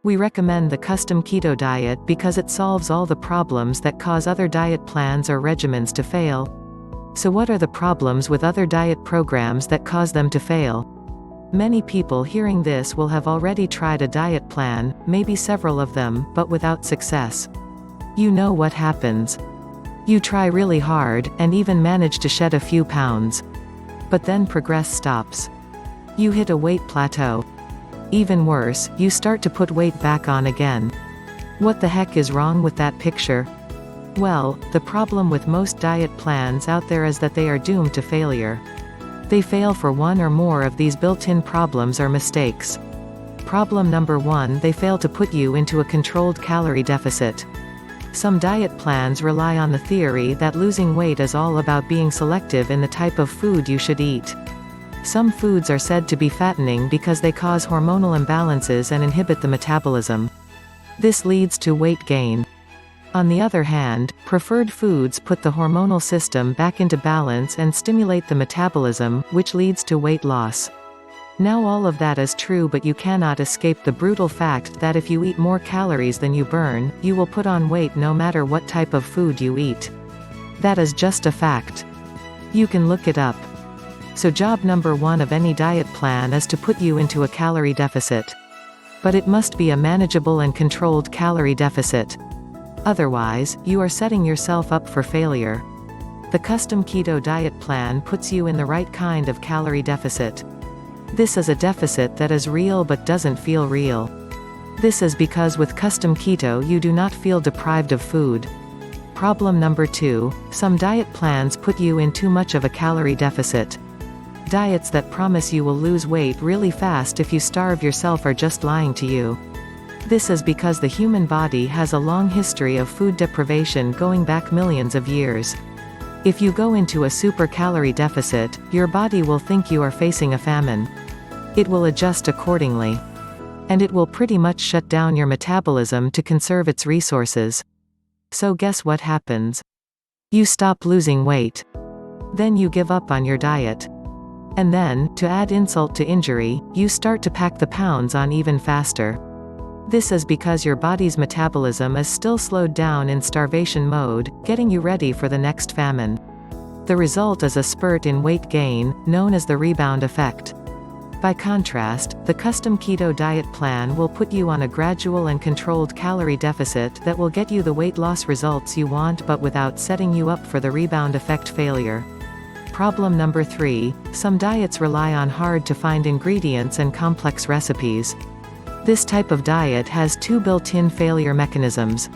We recommend the custom keto diet because it solves all the problems that cause other diet plans or regimens to fail. So what are the problems with other diet programs that cause them to fail? Many people hearing this will have already tried a diet plan, maybe several of them, but without success. You know what happens. You try really hard, and even manage to shed a few pounds. But then progress stops. You hit a weight plateau. Even worse, you start to put weight back on again. What the heck is wrong with that picture? Well, the problem with most diet plans out there is that they are doomed to failure. They fail for one or more of these built-in problems or mistakes. Problem number 1: they fail to put you into a controlled calorie deficit. Some diet plans rely on the theory that losing weight is all about being selective in the type of food you should eat. Some foods are said to be fattening because they cause hormonal imbalances and inhibit the metabolism. This leads to weight gain. On the other hand, preferred foods put the hormonal system back into balance and stimulate the metabolism, which leads to weight loss. Now all of that is true, but you cannot escape the brutal fact that if you eat more calories than you burn, you will put on weight no matter what type of food you eat. That is just a fact. You can look it up. So job number 1 of any diet plan is to put you into a calorie deficit. But it must be a manageable and controlled calorie deficit. Otherwise, you are setting yourself up for failure. The custom keto diet plan puts you in the right kind of calorie deficit. This is a deficit that is real but doesn't feel real. This is because with custom keto you do not feel deprived of food. Problem number 2: some diet plans put you in too much of a calorie deficit. Diets that promise you will lose weight really fast if you starve yourself are just lying to you. This is because the human body has a long history of food deprivation going back millions of years. If you go into a super calorie deficit, your body will think you are facing a famine. It will adjust accordingly. And it will pretty much shut down your metabolism to conserve its resources. So guess what happens? You stop losing weight. Then you give up on your diet. And then, to add insult to injury, you start to pack the pounds on even faster. This is because your body's metabolism is still slowed down in starvation mode, getting you ready for the next famine. The result is a spurt in weight gain, known as the rebound effect. By contrast, the custom keto diet plan will put you on a gradual and controlled calorie deficit that will get you the weight loss results you want but without setting you up for the rebound effect failure. Problem number 3: some diets rely on hard-to-find ingredients and complex recipes. This type of diet has 2 built-in failure mechanisms.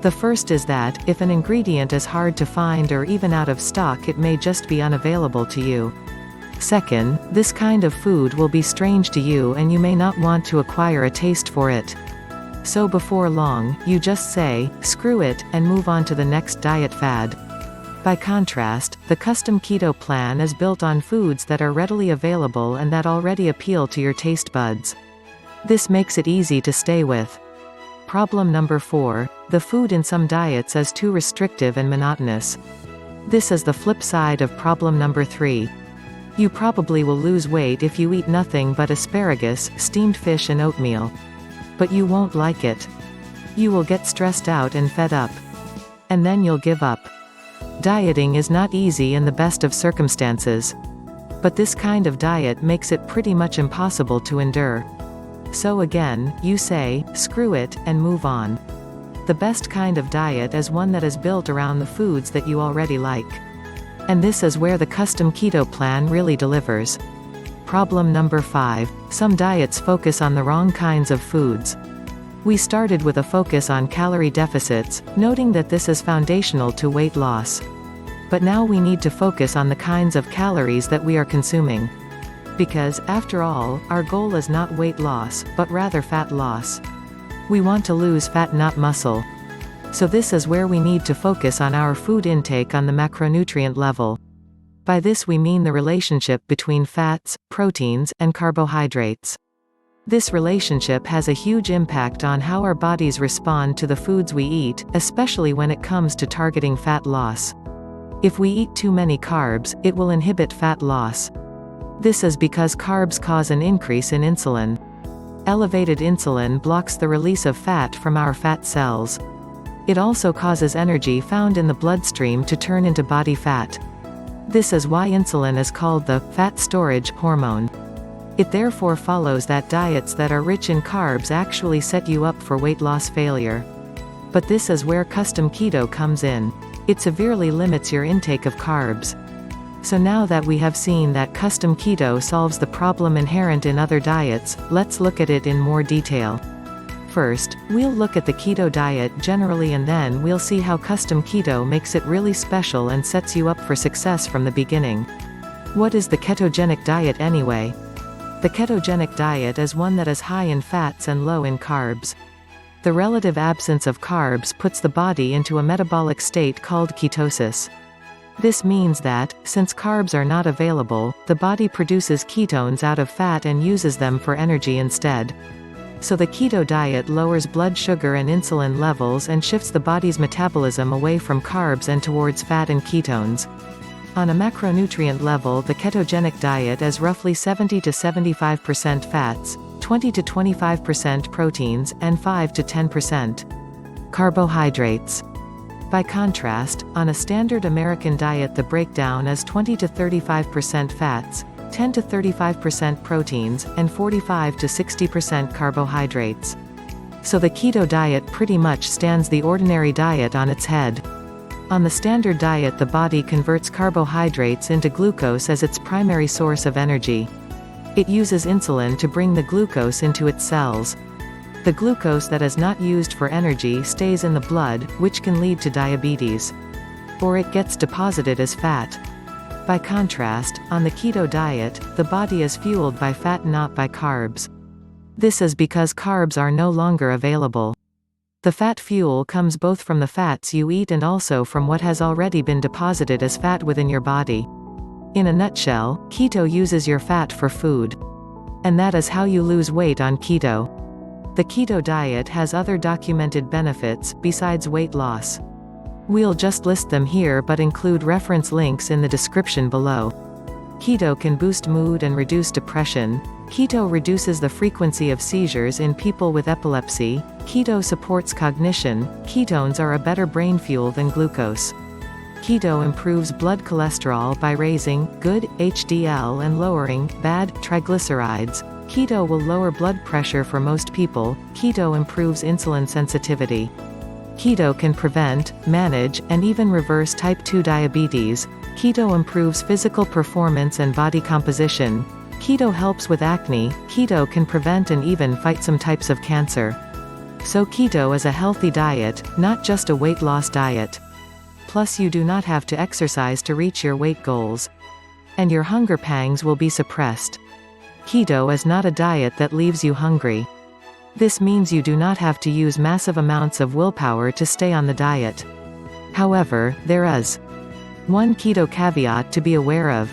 The first is that, if an ingredient is hard to find or even out of stock, it may just be unavailable to you. Second, this kind of food will be strange to you and you may not want to acquire a taste for it. So before long, you just say, screw it, and move on to the next diet fad. By contrast, the custom keto plan is built on foods that are readily available and that already appeal to your taste buds. This makes it easy to stay with. Problem number 4: the food in some diets is too restrictive and monotonous. This is the flip side of problem number 3. You probably will lose weight if you eat nothing but asparagus, steamed fish and oatmeal. But you won't like it. You will get stressed out and fed up. And then you'll give up. Dieting is not easy in the best of circumstances. But this kind of diet makes it pretty much impossible to endure. So again, you say, screw it, and move on. The best kind of diet is one that is built around the foods that you already like. And this is where the custom keto plan really delivers. Problem number 5: some diets focus on the wrong kinds of foods. We started with a focus on calorie deficits, noting that this is foundational to weight loss. But now we need to focus on the kinds of calories that we are consuming. Because, after all, our goal is not weight loss, but rather fat loss. We want to lose fat, not muscle. So this is where we need to focus on our food intake on the macronutrient level. By this we mean the relationship between fats, proteins, and carbohydrates. This relationship has a huge impact on how our bodies respond to the foods we eat, especially when it comes to targeting fat loss. If we eat too many carbs, it will inhibit fat loss. This is because carbs cause an increase in insulin. Elevated insulin blocks the release of fat from our fat cells. It also causes energy found in the bloodstream to turn into body fat. This is why insulin is called the fat storage hormone. It therefore follows that diets that are rich in carbs actually set you up for weight loss failure. But this is where custom keto comes in. It severely limits your intake of carbs. So now that we have seen that custom keto solves the problem inherent in other diets, let's look at it in more detail. First, we'll look at the keto diet generally, and then we'll see how custom keto makes it really special and sets you up for success from the beginning. What is the ketogenic diet anyway? The ketogenic diet is one that is high in fats and low in carbs. The relative absence of carbs puts the body into a metabolic state called ketosis. This means that, since carbs are not available, the body produces ketones out of fat and uses them for energy instead. So the keto diet lowers blood sugar and insulin levels and shifts the body's metabolism away from carbs and towards fat and ketones. On a macronutrient level, the ketogenic diet is roughly 70 to 75% fats, 20 to 25% proteins, and 5 to 10% carbohydrates. By contrast, on a standard American diet, the breakdown is 20 to 35% fats, 10 to 35% proteins, and 45 to 60% carbohydrates. So the keto diet pretty much stands the ordinary diet on its head. On the standard diet, the body converts carbohydrates into glucose as its primary source of energy. It uses insulin to bring the glucose into its cells. The glucose that is not used for energy stays in the blood, which can lead to diabetes. Or it gets deposited as fat. By contrast, on the keto diet, the body is fueled by fat, not by carbs. This is because carbs are no longer available. The fat fuel comes both from the fats you eat and also from what has already been deposited as fat within your body. In a nutshell, keto uses your fat for food. And that is how you lose weight on keto. The keto diet has other documented benefits, besides weight loss. We'll just list them here but include reference links in the description below. Keto can boost mood and reduce depression. Keto reduces the frequency of seizures in people with epilepsy. Keto supports cognition. Ketones are a better brain fuel than glucose. Keto improves blood cholesterol by raising good HDL and lowering bad triglycerides. Keto will lower blood pressure for most people. Keto improves insulin sensitivity. Keto can prevent, manage, and even reverse type 2 diabetes. Keto improves physical performance and body composition. Keto helps with acne. Keto can prevent and even fight some types of cancer. So keto is a healthy diet, not just a weight loss diet. Plus you do not have to exercise to reach your weight goals. And your hunger pangs will be suppressed. Keto is not a diet that leaves you hungry. This means you do not have to use massive amounts of willpower to stay on the diet. However, there is one keto caveat to be aware of.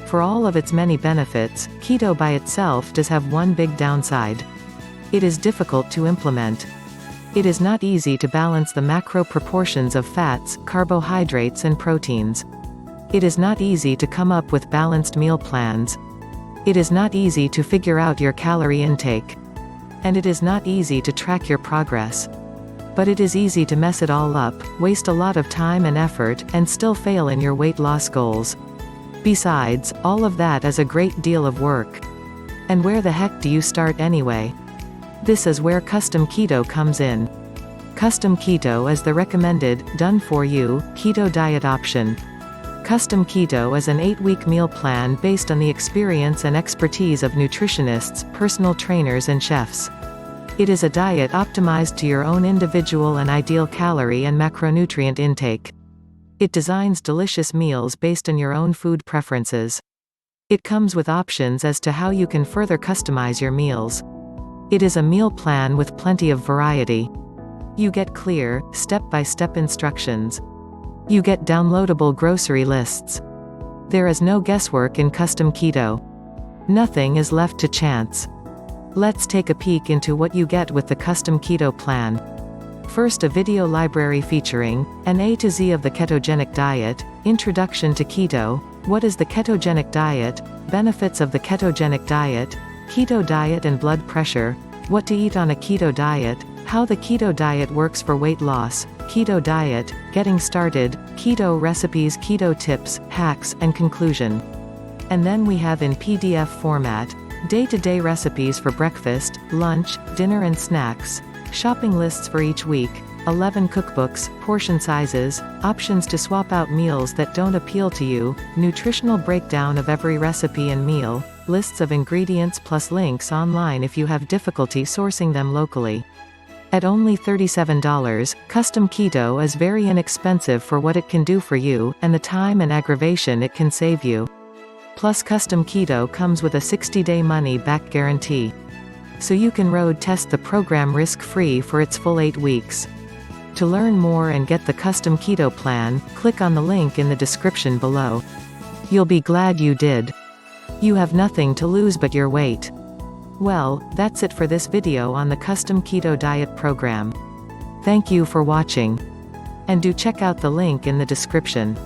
For all of its many benefits, keto by itself does have one big downside. It is difficult to implement. It is not easy to balance the macro proportions of fats, carbohydrates, and proteins. It is not easy to come up with balanced meal plans. It is not easy to figure out your calorie intake. And it is not easy to track your progress. But it is easy to mess it all up, waste a lot of time and effort, and still fail in your weight loss goals. Besides, all of that is a great deal of work. And where the heck do you start anyway? This is where custom keto comes in. Custom keto is the recommended, done-for-you, keto diet option. Custom keto is an 8-week meal plan based on the experience and expertise of nutritionists, personal trainers, and chefs. It is a diet optimized to your own individual and ideal calorie and macronutrient intake. It designs delicious meals based on your own food preferences. It comes with options as to how you can further customize your meals. It is a meal plan with plenty of variety. You get clear, step-by-step instructions. You get downloadable grocery lists. There is no guesswork in custom keto. Nothing is left to chance. Let's take a peek into what you get with the custom keto plan. First, a video library featuring an A to Z of the ketogenic diet, introduction to keto, what is the ketogenic diet, benefits of the ketogenic diet, Keto diet and blood pressure, what to eat on a keto diet, how the keto diet works for weight loss, keto diet, getting started, keto recipes, keto tips, hacks, and conclusion. And then we have in PDF format, day-to-day recipes for breakfast, lunch, dinner and snacks, shopping lists for each week, 11 cookbooks, portion sizes, options to swap out meals that don't appeal to you, nutritional breakdown of every recipe and meal, lists of ingredients plus links online if you have difficulty sourcing them locally. At only $37, Custom Keto is very inexpensive for what it can do for you, and the time and aggravation it can save you. Plus Custom Keto comes with a 60-day money-back guarantee. So you can road test the program risk-free for its full 8 weeks. To learn more and get the Custom Keto plan, click on the link in the description below. You'll be glad you did. You have nothing to lose but your weight. Well, that's it for this video on the Custom Keto Diet program. Thank you for watching. And do check out the link in the description.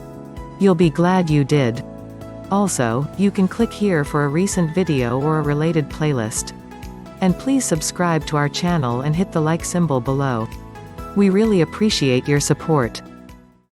You'll be glad you did. Also, you can click here for a recent video or a related playlist. And please subscribe to our channel and hit the like symbol below. We really appreciate your support.